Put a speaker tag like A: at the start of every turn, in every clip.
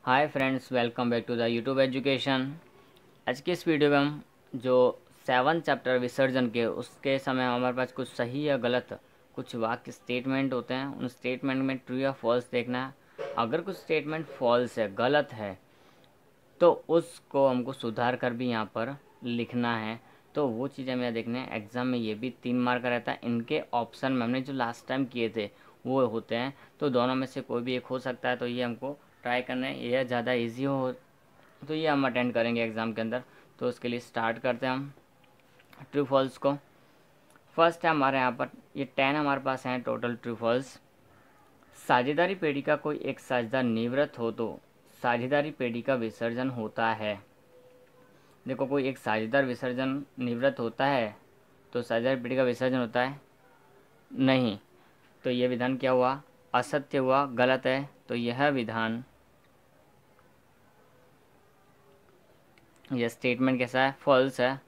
A: Hi friends, welcome back to the YouTube education. आज की इस वीडियो में हम जो 7 चैप्टर विसर्जन के उसके समय हमारे पास कुछ सही या गलत कुछ वाक्य स्टेटमेंट होते हैं। उन स्टेटमेंट में ट्रू या फॉल्स देखना है। अगर कुछ स्टेटमेंट फॉल्स है, गलत है, तो उसको हमको सुधार कर भी यहाँ पर लिखना है। तो वो चीज़ें हमें देखने हैं। एग्ज़ाम में ये भी 3 मार्क का रहता है। इनके ऑप्शन में हमने जो लास्ट टाइम किए थे वो होते हैं, तो दोनों में से कोई भी एक हो सकता है। तो ये हमको ट्राई करना है। ये ज़्यादा इजी हो तो ये हम अटेंड करेंगे एग्ज़ाम के अंदर। तो उसके लिए स्टार्ट करते हैं हम ट्रू फॉल्स को। फर्स्ट है हमारे यहाँ पर, ये 10 हमारे पास हैं टोटल ट्रू फॉल्स। साझेदारी पेड़ी का कोई एक साझेदार निवृत्त हो तो साझेदारी पेड़ी का विसर्जन होता है। देखो, कोई एक साझेदार विसर्जन निवृत्त होता है तो साझेदारी पेड़ी का विसर्जन होता है नहीं। तो यह विधान क्या हुआ? असत्य हुआ, गलत है। तो यह विधान, यह स्टेटमेंट कैसा है? फॉल्स है,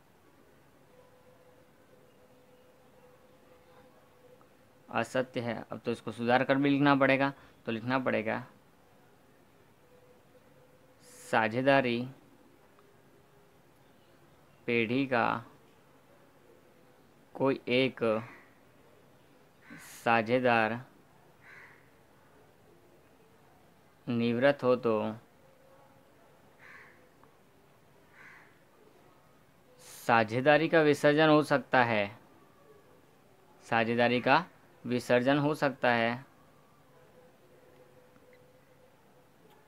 A: असत्य है। अब तो इसको सुधार कर भी लिखना पड़ेगा। तो लिखना पड़ेगा साझेदारी पेढ़ी का कोई एक साझेदार निवृत्त हो तो साझेदारी का विसर्जन हो सकता है। साझेदारी का विसर्जन हो सकता है,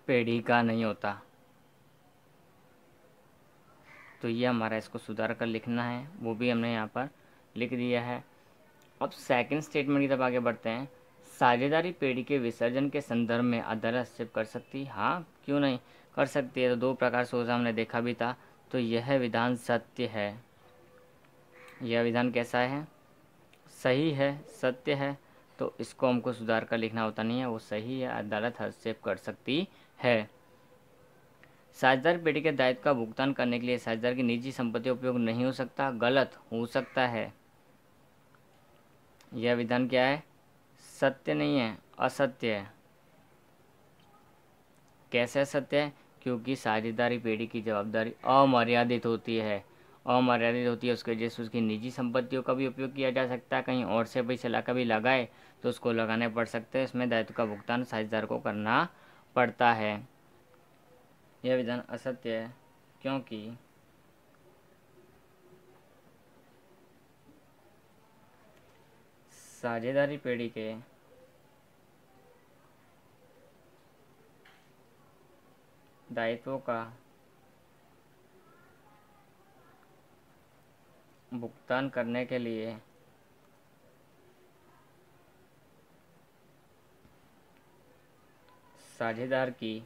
A: पेढ़ी का नहीं होता। तो ये हमारा, इसको सुधार कर लिखना है, वो भी हमने यहाँ पर लिख दिया है। अब सेकंड स्टेटमेंट की तरफ आगे बढ़ते हैं। साझेदारी पेढ़ी के विसर्जन के संदर्भ में अदालत हस्तक्षेप कर सकती है। हाँ, क्यों नहीं कर सकती है। तो दो प्रकार से हमने देखा भी था। तो यह विधान सत्य है। यह विधान कैसा है? सही है, सत्य है। तो इसको हमको सुधार कर लिखना होता नहीं है, वो सही है, अदालत हस्तक्षेप कर सकती है। साझेदार पेढ़ी के दायित्व का भुगतान करने के लिए साझेदार की निजी संपत्ति उपयोग नहीं हो सकता। गलत हो सकता है। यह विधान क्या है? सत्य नहीं है, असत्य है। कैसे असत्य है? क्योंकि साझेदारी पेढ़ी की जवाबदारी अमर्यादित होती है। अमर्यादित होती है, उसकी वजह से उसकी निजी संपत्तियों का भी उपयोग किया जा सकता है। कहीं और से पैसे ला कभी लगाए तो उसको लगाने पड़ सकते हैं। इसमें दायित्व का भुगतान साझेदार को करना पड़ता है। यह विधान असत्य है क्योंकि साझेदारी पेढ़ी के दायित्वों का भुगतान करने के लिए साझेदार की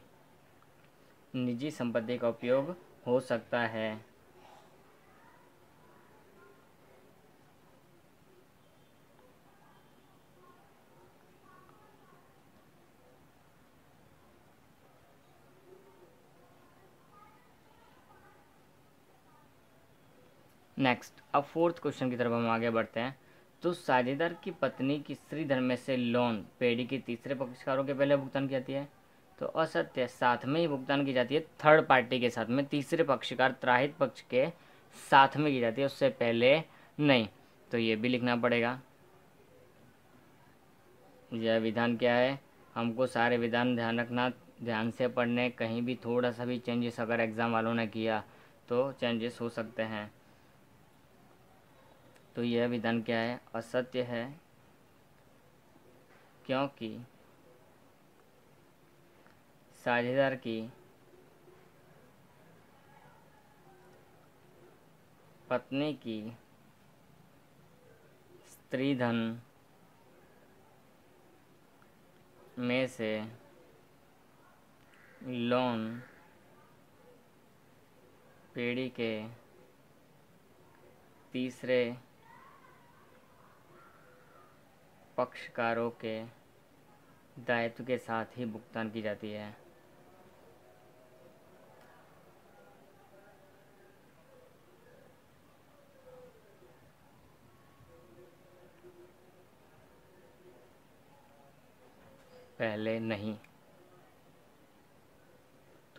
A: निजी संपत्ति का उपयोग हो सकता है। नेक्स्ट, अब फोर्थ क्वेश्चन की तरफ हम आगे बढ़ते हैं। तो साझेदार की पत्नी की स्त्री धन में से लोन पेढ़ी के तीसरे पक्षकारों के पहले भुगतान की जाती है। तो असत्य, साथ में ही भुगतान की जाती है, थर्ड पार्टी के साथ में, तीसरे पक्षकार त्राहित पक्ष के साथ में की जाती है, उससे पहले नहीं। तो ये भी लिखना पड़ेगा। यह विधान क्या है? हमको सारे विधान ध्यान रखना, ध्यान से पढ़ने। कहीं भी थोड़ा सा भी चेंजेस अगर एग्ज़ाम वालों ने किया तो चेंजेस हो सकते हैं। तो यह विधान क्या है? असत्य है क्योंकि साझेदार की पत्नी की स्त्री धन में से लोन पीढ़ी के तीसरे पक्षकारों के दायित्व के साथ ही भुगतान की जाती है। पहले नहीं।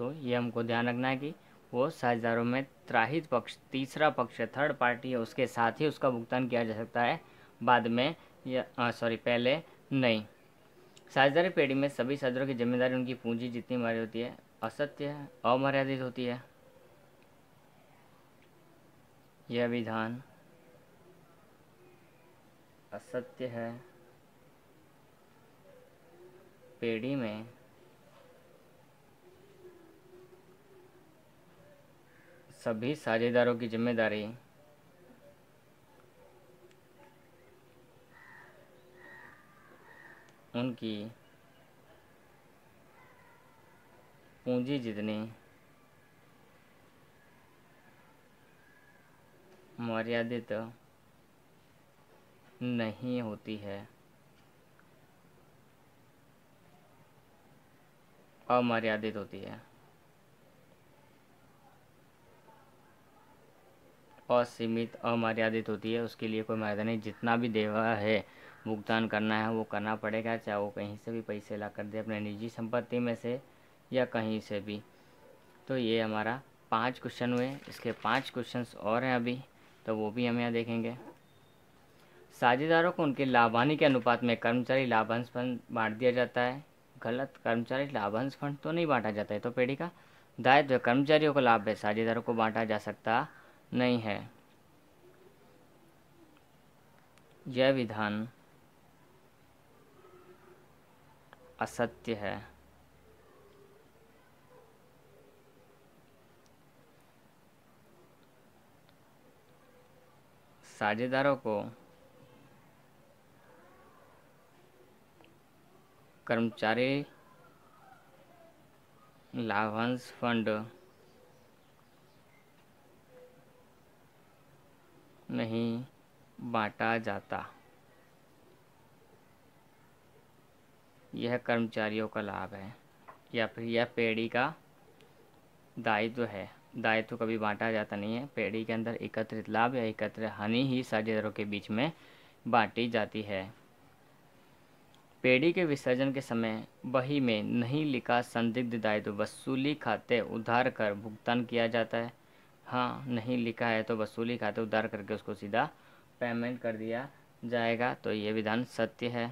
A: तो ये हमको ध्यान रखना है कि वो साझेदारों में त्राहित पक्ष, तीसरा पक्ष, थर्ड पार्टी है, उसके साथ ही उसका भुगतान किया जा सकता है, बाद में या पहले नहीं। साझेदारी पेड़ी में सभी साझेदारों की जिम्मेदारी उनकी पूंजी जितनी हमारी होती है असत्य है, अमर्यादित होती है। यह विधान असत्य है। पेड़ी में सभी साझेदारों की जिम्मेदारी उनकी पूंजी जितनी मर्यादित नहीं होती है, अमर्यादित होती है। असीमित अमर्यादित होती है, उसके लिए कोई मर्यादा नहीं। जितना भी देवा है, भुगतान करना है, वो करना पड़ेगा, चाहे वो कहीं से भी पैसे ला कर दे, अपने निजी संपत्ति में से या कहीं से भी। तो ये हमारा 5 क्वेश्चन हुए। इसके 5 क्वेश्चंस और हैं अभी, तो वो भी हम यहाँ देखेंगे। साझेदारों को उनके लाभानी के अनुपात में कर्मचारी लाभांश फंड बांट दिया जाता है। गलत, कर्मचारी लाभांश फंड तो नहीं बांटा जाता है। तो पेड़ी का दायित्व कर्मचारियों को लाभ है, साझेदारों को बांटा जा सकता नहीं है। यह विधान असत्य है। साझेदारों को कर्मचारी लाभांश फंड नहीं बांटा जाता, यह कर्मचारियों का लाभ है। या फिर यह पेड़ी का दायित्व है। दायित्व कभी बांटा जाता नहीं है। पेड़ी के अंदर एकत्रित लाभ या एकत्रित हानि ही साझेदारों के बीच में बांटी जाती है। पेड़ी के विसर्जन के समय बही में नहीं लिखा संदिग्ध दायित्व वसूली खाते उधार कर भुगतान किया जाता है। हाँ, नहीं लिखा है तो वसूली खाते उधार करके उसको सीधा पेमेंट कर दिया जाएगा। तो ये विधान सत्य है।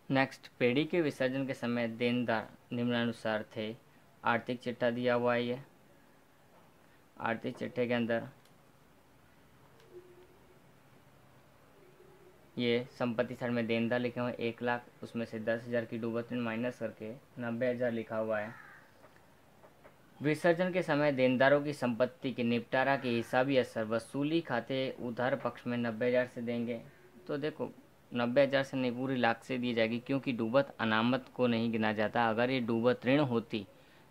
A: नेक्स्ट, पेड़ी के विसर्जन के समय देनदार निम्नानुसार थे। आर्थिक चिट्ठा दिया हुआ है। ये आर्थिक चिट्ठे के अंदर ये संपत्ति साइड में देनदार लिखे हुए 1 लाख, उसमें से 10,000 की डूबत ऋण माइनस करके 90,000 लिखा हुआ है। विसर्जन के समय देनदारों की संपत्ति के निपटारा के हिसाबी असर वसूली खाते उधार पक्ष में 90,000 से देंगे। तो देखो, 90,000 से नहीं, पूरी लाख से दी जाएगी, क्योंकि डूबत अनामत को नहीं गिना जाता। अगर ये डूबत ऋण होती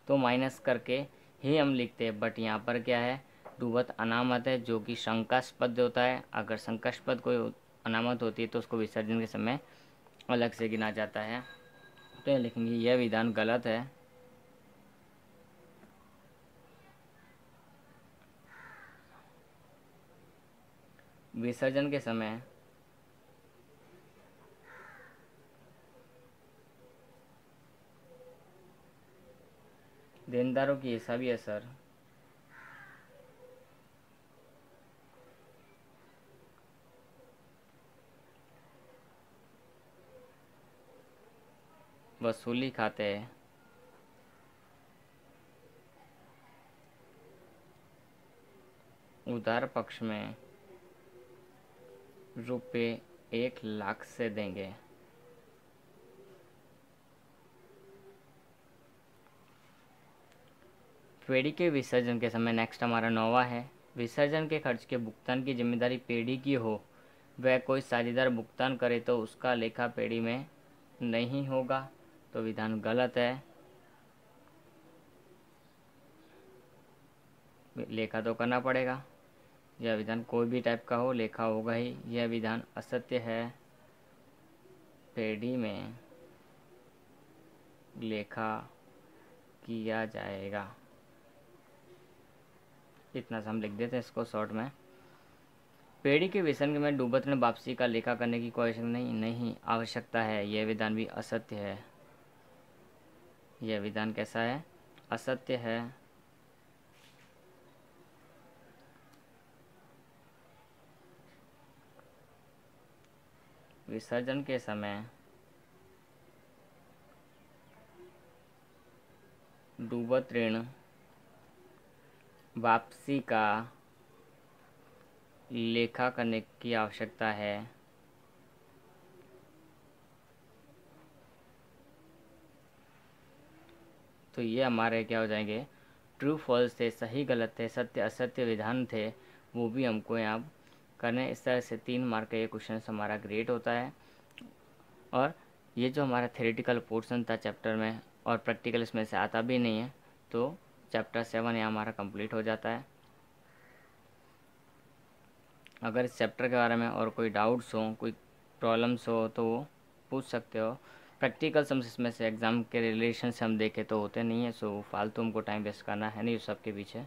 A: तो माइनस करके ही हम लिखते हैं, बट यहाँ पर क्या है, डूबत अनामत है, जो कि शंकास्पद होता है। अगर शंकास्पद कोई अनामत होती है तो उसको विसर्जन के समय अलग से गिना जाता है। तो ये लिखेंगे, यह विधान गलत है। विसर्जन के समय देनदारों की हिसाबी असर वसूली खाते उधार पक्ष में रुपये 1 लाख से देंगे। पेड़ी के विसर्जन के समय नेक्स्ट हमारा 9वां है। विसर्जन के खर्च के भुगतान की जिम्मेदारी पेड़ी की हो, वह कोई साझेदार भुगतान करे तो उसका लेखा पेड़ी में नहीं होगा। तो विधान गलत है। लेखा तो करना पड़ेगा। यह विधान कोई भी टाइप का हो, लेखा होगा ही। यह विधान असत्य है। पेड़ी में लेखा किया जाएगा। इतना सा हम लिख देते हैं इसको शॉर्ट में। पेड़ी के विसर्जन में डूबत ऋण वापसी का लेखा करने की कोई नहीं आवश्यकता है। यह विधान भी असत्य है। यह विधान कैसा है? असत्य है। विसर्जन के समय डूबत ऋण वापसी का लेखा करने की आवश्यकता है। तो ये हमारे क्या हो जाएंगे? ट्रू फॉल्स थे, सही गलत थे, सत्य असत्य विधान थे, वो भी हमको यहाँ करने। इस तरह से 3 मार्क का ये क्वेश्चन हमारा ग्रेड होता है। और ये जो हमारा थ्योरेटिकल पोर्शन था चैप्टर में और प्रैक्टिकल इसमें से आता भी नहीं है, तो चैप्टर 7 यहाँ हमारा कंप्लीट हो जाता है। अगर इस चैप्टर के बारे में और कोई डाउट्स हो, कोई प्रॉब्लम्स हो तो वो पूछ सकते हो। प्रैक्टिकल सम्स इसमें से एग्ज़ाम के रिलेशन से हम देखें तो होते नहीं है, सो फालतू हमको टाइम वेस्ट करना है नहीं उस सब के पीछे।